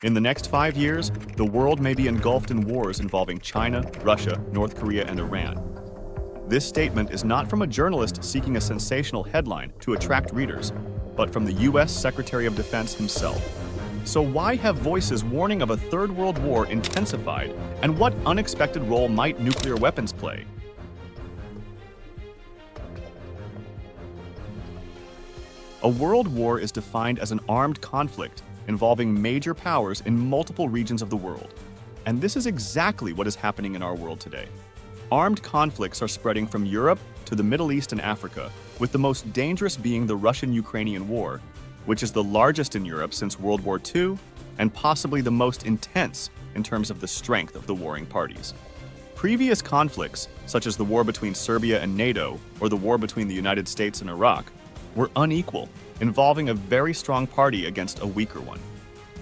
In the next 5 years, the world may be engulfed in wars involving China, Russia, North Korea, and Iran. This statement is not from a journalist seeking a sensational headline to attract readers, but from the US Secretary of Defense himself. So why have voices warning of a third world war intensified, and what unexpected role might nuclear weapons play? A world war is defined as an armed conflict involving major powers in multiple regions of the world. And this is exactly what is happening in our world today. Armed conflicts are spreading from Europe to the Middle East and Africa, with the most dangerous being the Russian-Ukrainian War, which is the largest in Europe since World War II and possibly the most intense in terms of the strength of the warring parties. Previous conflicts, such as the war between Serbia and NATO or the war between the United States and Iraq, were unequal, involving a very strong party against a weaker one.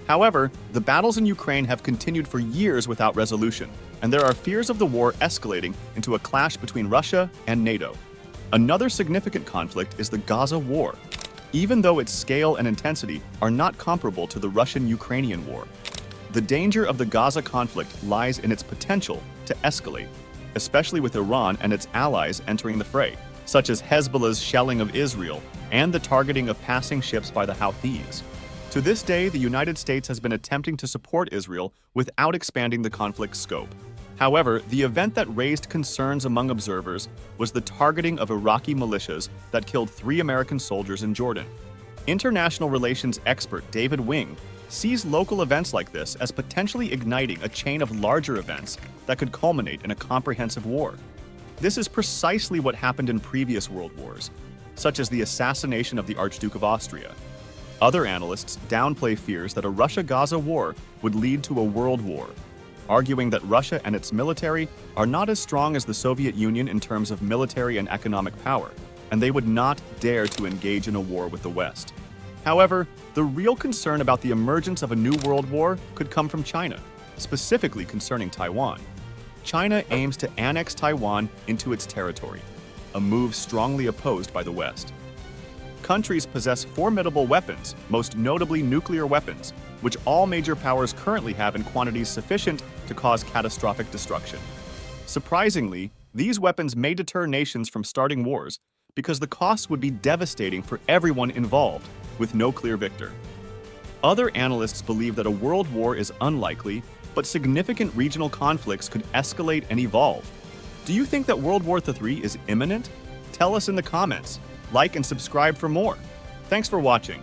However, the battles in Ukraine have continued for years without resolution, and there are fears of the war escalating into a clash between Russia and NATO. Another significant conflict is the Gaza War, even though its scale and intensity are not comparable to the Russian-Ukrainian war. The danger of the Gaza conflict lies in its potential to escalate, especially with Iran and its allies entering the fray, such as Hezbollah's shelling of Israel and the targeting of passing ships by the Houthis. To this day, the United States has been attempting to support Israel without expanding the conflict's scope. However, the event that raised concerns among observers was the targeting of Iraqi militias that killed 3 American soldiers in Jordan. International relations expert David Wing sees local events like this as potentially igniting a chain of larger events that could culminate in a comprehensive war. This is precisely what happened in previous world wars, such as the assassination of the Archduke of Austria. Other analysts downplay fears that a Russia-Gaza war would lead to a world war, arguing that Russia and its military are not as strong as the Soviet Union in terms of military and economic power, and they would not dare to engage in a war with the West. However, the real concern about the emergence of a new world war could come from China, specifically concerning Taiwan. China aims to annex Taiwan into its territory, a move strongly opposed by the West. Countries possess formidable weapons, most notably nuclear weapons, which all major powers currently have in quantities sufficient to cause catastrophic destruction. Surprisingly, these weapons may deter nations from starting wars because the costs would be devastating for everyone involved, with no clear victor. Other analysts believe that a world war is unlikely, but significant regional conflicts could escalate and evolve. Do you think that World War III is imminent? Tell us in the comments. Like and subscribe for more. Thanks for watching.